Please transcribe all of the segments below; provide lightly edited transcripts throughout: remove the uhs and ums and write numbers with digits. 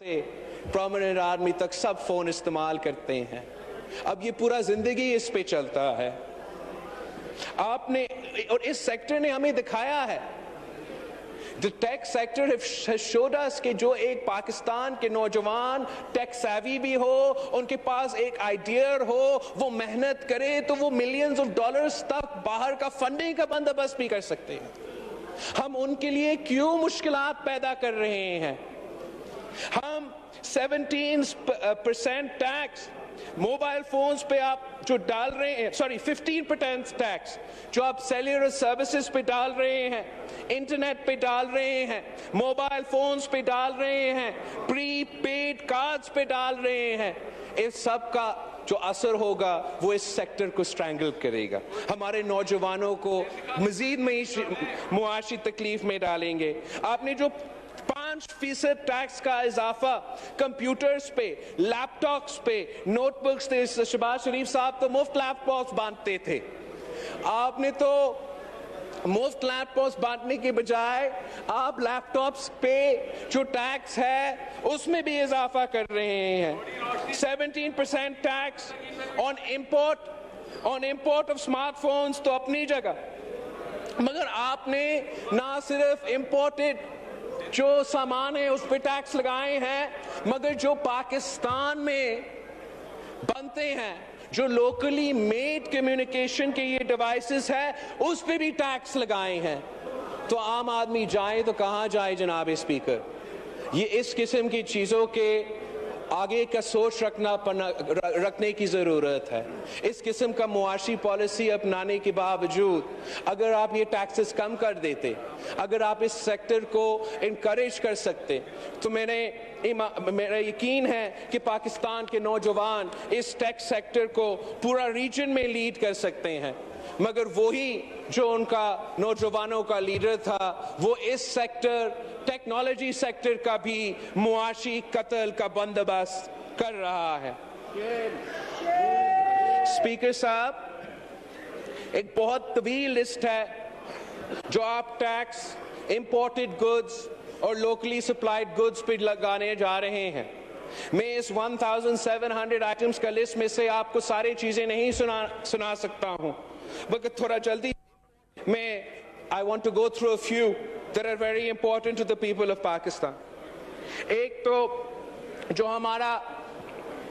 Prominent army तक सब phone इस्तेमाल करते हैं। अब ये पूरा जिंदगी इस पे चलता है। आपने और इस सेक्टर ने हमें दिखाया है, The tech sector has showed us कि जो एक पाकिस्तान के नौजवान टेक savvy भी हो, उनके पास एक आइडिया हो, वो मेहनत करे तो वो मिलियंस ऑफ डॉलर्स तक बाहर का फंडिंग का बंदोबस्त भी कर सकते हैं। हम उनके लिए क्यों मुश्किलात पैदा कर रहे हैं? हम 17% टैक्स मोबाइल फोन्स पे आप जो डाल रहे हैं, 15% टैक्स जो आप सेल्युलर सर्विसेज पे डाल रहे हैं, इंटरनेट पे डाल रहे हैं, मोबाइल फोन्स पे डाल रहे हैं, प्री पेड कार्ड्स पे डाल रहे हैं, इस सब का जो असर होगा वो इस सेक्टर को स्ट्रैंगल करेगा, हमारे नौजवानों को मजीद मुआशी तकलीफ में डालेंगे। आपने जो 5% टैक्स का इजाफा कंप्यूटर्स पे, लैपटॉप्स पे, नोटबुक्स थे, शहबाज शरीफ साहब तो मुफ्त लैपटॉप्स बांटते थे, आपने तो मुफ्त लैपटॉप्स बांटने के बजाय आप लैपटॉप्स पे जो टैक्स है उसमें भी इजाफा कर रहे हैं। 17% tax on import of smartphones तो अपनी जगह, मगर आपने ना सिर्फ इंपोर्टेड जो सामान है उस पे टैक्स लगाए हैं, मगर जो पाकिस्तान में बनते हैं, जो लोकली मेड कम्युनिकेशन के ये डिवाइसेस है, उस पे भी टैक्स लगाए हैं। तो आम आदमी जाए तो कहां जाए जनाब स्पीकर? ये इस किस्म की चीजों के आगे का सोच रखने की जरूरत है। इस किस्म का मुआशी पॉलिसी अपनाने के बावजूद अगर आप ये टैक्सेस कम कर देते, अगर आप इस सेक्टर को इनकरेज कर सकते, तो मेरा यकीन है कि पाकिस्तान के नौजवान इस टेक सेक्टर को पूरा रीजन में लीड कर सकते हैं। मगर वही जो उनका नौजवानों का लीडर था, वो इस सेक्टर, टेक्नोलॉजी सेक्टर का भी मुआशी कत्ल का बंदोबस्त कर रहा है। स्पीकर साहब, एक बहुत तवील लिस्ट है जो आप टैक्स इंपोर्टेड गुड्स और लोकली सप्लाइड गुड्स पे लगाने जा रहे हैं। मैं इस 1700 आइटम्स का लिस्ट में से आपको सारी चीजें नहीं सुना सकता हूं, मगर थोड़ा जल्दी मैं I want to go through a few that are very important to the people of Pakistan. एक तो जो हमारा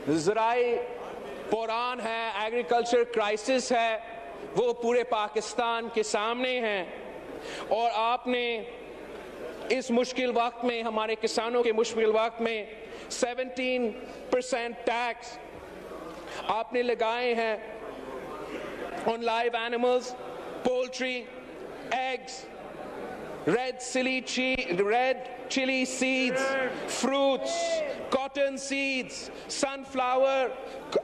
ज़राई पुरान है, एग्रीकल्चर क्राइसिस है, वो पूरे पाकिस्तान के सामने है, और आपने इस मुश्किल वक्त में, हमारे किसानों के मुश्किल वक्त में 17% टैक्स आपने लगाए हैं on live animals, poultry, eggs, red chili seeds, fruits, cotton seeds, sunflower,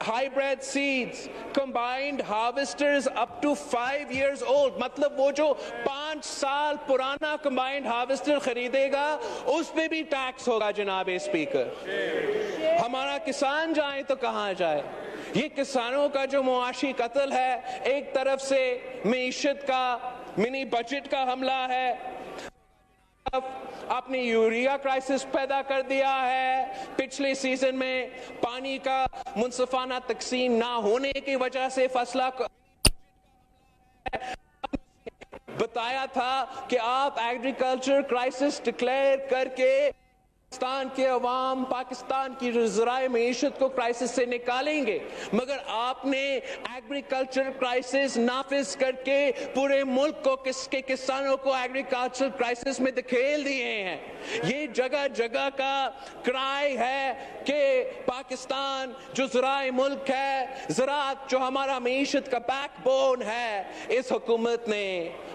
hybrid seeds, combined harvesters up to 5 years old. मतलब वो जो 5 साल पुराना combined harvester खरीदेगा उस पे भी टैक्स होगा जनाब स्पीकर। हमारा किसान जाए तो कहां जाए? ये किसानों का जो मुआशी कत्ल है, एक तरफ से मईशत का मिनी बजट का हमला है, आपने यूरिया क्राइसिस पैदा कर दिया है, पिछले सीजन में पानी का मुनसिफाना तकसीम ना होने की वजह से फसला बताया था कि आप एग्रीकल्चर क्राइसिस डिक्लेयर करके पाकिस्तान के अवाम, पाकिस्तान की ज़राए मईशत को क्राइसिस से निकालेंगे, मगर आपने एग्रीकल्चर क्राइसिस नाफिज करके पूरे मुल्क को, किसके किसानों को एग्रीकल्चर क्राइसिस में धकेल दिए हैं। ये जगह जगह का क्राई है कि पाकिस्तान जो ज़राए मुल्क है, ज़राअत जो हमारा मईशत का बैकबोन है, इस हुकूमत ने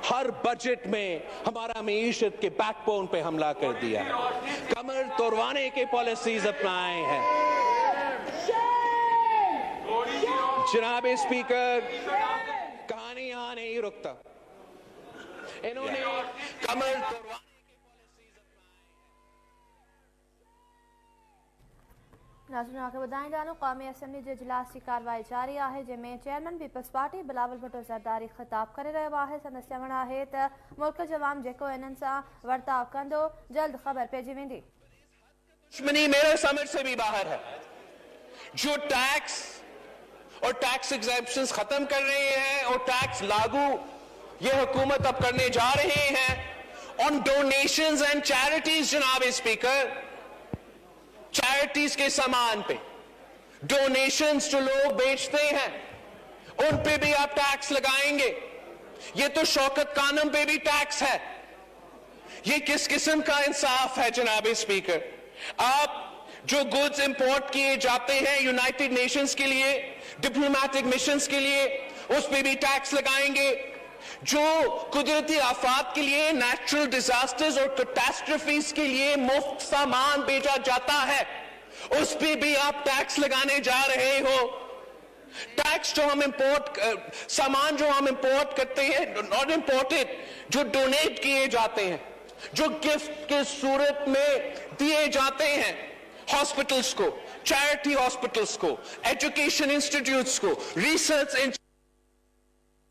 हर बजट में हमारा मईशत के बैकबोन पे हमला कर दिया है, कमर तोड़वाने के पॉलिसीज अपनाए हैं। जनाब स्पीकर, कहानी यहां नहीं रुकता, इन्होंने कमर तोड़वाने नाज़रीन आगे ॿुधाईं ॾानो क़ौमी असेंबली जे इजलास जी कार्रवाई जारी आहे, जंहिंमें chairman people's party Bilawal Bhutto Zardari ख़िताब करे रहियो आहे। संदसि चवणु आहे त मुल्क जो अवाम जेको इन्हनि सां वर्ताव कंदो, जल्द ख़बर पइजी वेंदी। दुश्मनी मेरे समझ से भी बाहर है। जो टैक्स और टैक्स एग्जेम्पशंस खत्म कर रहे हैं और टैक्स लागू ये हुकूमत अब करने जा रहे हैं ऑन डोनेशंस एंड चैरिटीज, जनाब स्पीकर, चैरिटीज के सामान पे डोनेशंस जो लोग बेचते हैं उन पे भी आप टैक्स लगाएंगे। ये तो शौकत कानम पे भी टैक्स है। ये किस किस्म का इंसाफ है जनाब स्पीकर? आप जो गुड्स इंपोर्ट किए जाते हैं यूनाइटेड नेशंस के लिए, डिप्लोमेटिक मिशंस के लिए, उस पे भी टैक्स लगाएंगे। जो कुदरती आफात के लिए, नेचुरल डिजास्टर्स और कैटास्ट्रोफीज के लिए मुफ्त सामान भेजा जाता है, उस पे भी आप टैक्स लगाने जा रहे हो। टैक्स जो हम सामान जो हम इंपोर्ट करते हैं, नॉट इंपोर्टेड, जो डोनेट किए जाते हैं, जो गिफ्ट के सूरत में दिए जाते हैं हॉस्पिटल्स को, चैरिटी हॉस्पिटल्स को, एजुकेशन इंस्टीट्यूट्स को, रिसर्च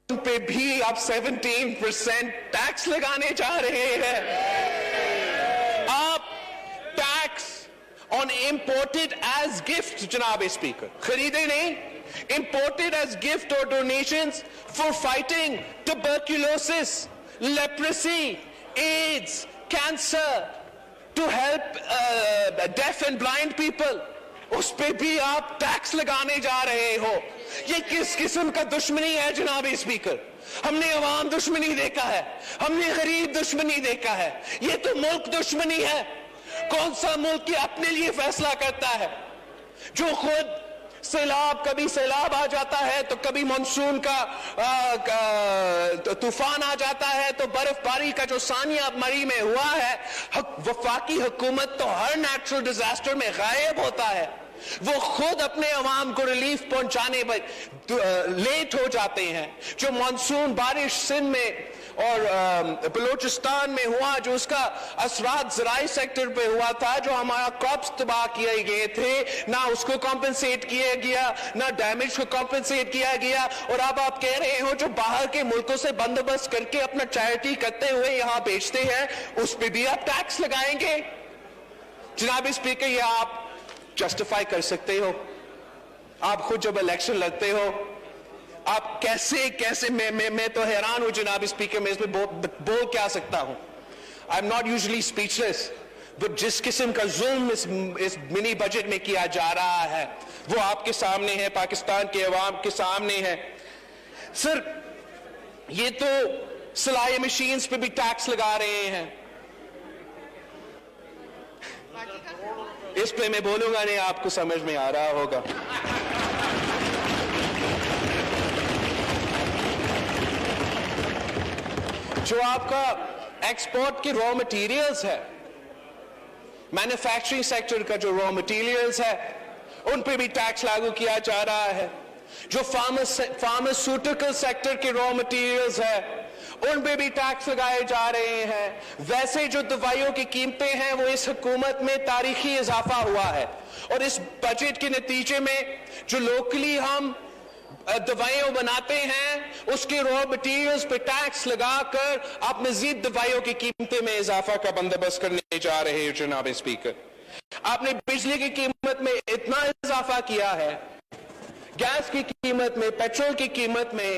पे भी आप 17% टैक्स लगाने जा रहे हैं। आप tax on imported as gift, जनाब स्पीकर, खरीदे नहीं, इंपोर्टेड एज गिफ्ट और donations for fighting tuberculosis, leprosy, AIDS, cancer, to help deaf and blind people, उस पे भी आप टैक्स लगाने जा रहे हो। ये किस किस्म का दुश्मनी है जनाब स्पीकर? हमने अवाम दुश्मनी देखा है, हमने गरीब दुश्मनी देखा है, ये तो मुल्क दुश्मनी है। कौन सा मुल्क ये अपने लिए फैसला करता है? जो खुद सैलाब, कभी सैलाब आ जाता है तो कभी मानसून का तूफान आ जाता है, तो बर्फबारी का जो सानिया मरी में हुआ है, वफाकी हुकूमत तो हर नेचुरल डिजास्टर में गायब होता है। वो खुद अपने अवाम को रिलीफ पहुंचाने पर लेट हो जाते हैं। जो मानसून बारिश सिंध में और बलोचिस्तान में हुआ, जो उसका असरात ज़राई सेक्टर पे हुआ था, जो हमारा क्रॉप्स तबाह किए गए थे, ना उसको कॉम्पेंसेट किया गया, ना डैमेज को कॉम्पेंसेट किया गया। और अब आप कह रहे हो जो बाहर के मुल्कों से बंदोबस्त करके अपना चैरिटी करते हुए यहां बेचते हैं, उस पर भी आप टैक्स लगाएंगे? जनाब स्पीकर, ये आप जस्टिफाई कर सकते हो? आप खुद जब इलेक्शन लड़ते हो, आप कैसे मैं तो हैरान हूं जनाब स्पीकर, मैं इसमें बोल क्या सकता हूं। I am not usually speechless, but जिस किस्म का जुल्म इस मिनी बजट में किया जा रहा है वो आपके सामने है, पाकिस्तान के अवाम के सामने है। सर, ये तो सिलाई मशीन्स पे भी टैक्स लगा रहे हैं। इस पे मैं बोलूंगा नहीं, आपको समझ में आ रहा होगा। जो आपका एक्सपोर्ट के रॉ मटेरियल्स है, मैन्युफैक्चरिंग सेक्टर का जो रॉ मटेरियल्स है, उन पे भी टैक्स लागू किया जा रहा है। जो फार्मास्यूटिकल सेक्टर के रॉ मटेरियल्स है, उन पे भी टैक्स लगाए जा रहे हैं। वैसे जो दवाइयों की कीमतें हैं, वो इस हुकूमत में तारीखी इजाफा हुआ है। और इस बजट के नतीजे में जो लोकली हम दवाइयां बनाते हैं, उसके रॉ मटेरियल्स पे टैक्स लगाकर आप मजीद दवाइयों की कीमतें में इजाफा का बंदोबस्त करने जा रहे हैं। जनाब स्पीकर, आपने बिजली की कीमत में इतना इजाफा किया है, गैस की कीमत में, पेट्रोल की कीमत में,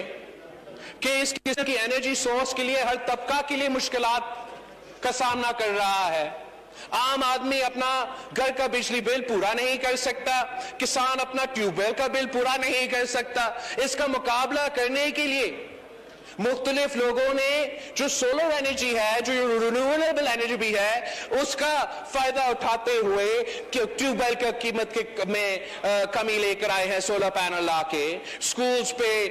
कि इस किस्म की एनर्जी सोर्स के लिए हर तबका के लिए मुश्किलात का सामना कर रहा है। आम आदमी अपना घर का बिजली बिल पूरा नहीं कर सकता, किसान अपना ट्यूबवेल का बिल पूरा नहीं कर सकता। इसका मुकाबला करने के लिए मुख्तलिफ लोगों ने जो सोलर एनर्जी है, जो रिन्यूएबल एनर्जी भी है, उसका फायदा उठाते हुए ट्यूबवेल का कीमत में कमी लेकर आए हैं। सोलर पैनल लाके स्कूल्स पे,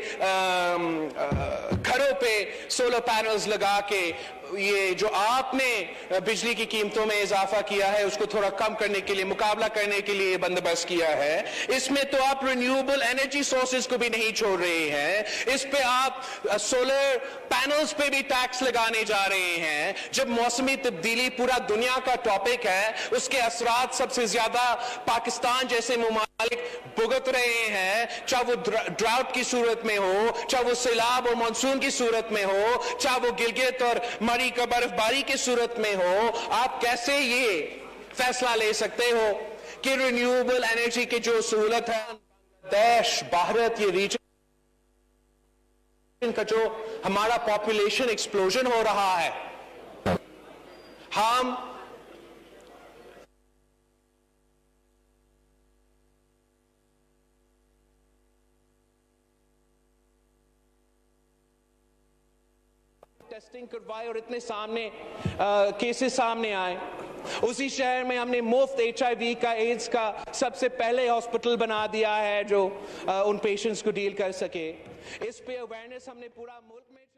घरों पे सोलर पैनल्स लगा के ये जो आपने बिजली की कीमतों में इजाफा किया है, उसको थोड़ा कम करने के लिए, मुकाबला करने के लिए बंदोबस्त किया है। इसमें तो आप रिन्यूएबल एनर्जी सोर्सेज को भी नहीं छोड़ रहे हैं, इस पे आप सोलर पैनल्स पे भी टैक्स लगाने जा रहे हैं। जब मौसमी तब्दीली पूरा दुनिया का टॉपिक है, उसके असरात सबसे ज्यादा पाकिस्तान जैसे मुमालिक भुगत रहे हैं, चाहे वो ड्राउट की सूरत में हो, चाहे वो सैलाब और मानसून की सूरत में हो, चाहे वो गिलगित और मरी का बर्फबारी की सूरत में हो। आप कैसे ये फैसला ले सकते हो कि रिन्यूएबल एनर्जी की जो सहूलत है देश भारत ये रीजन का जो हमारा पॉपुलेशन एक्सप्लोजन हो रहा है हम टेस्टिंग करवाए और इतने सामने केसेस सामने आए उसी शहर में हमने मुफ्त HIV का एड्स का सबसे पहले हॉस्पिटल बना दिया है जो उन पेशेंट्स को डील कर सके इस पे अवेयरनेस हमने पूरा मुल्क में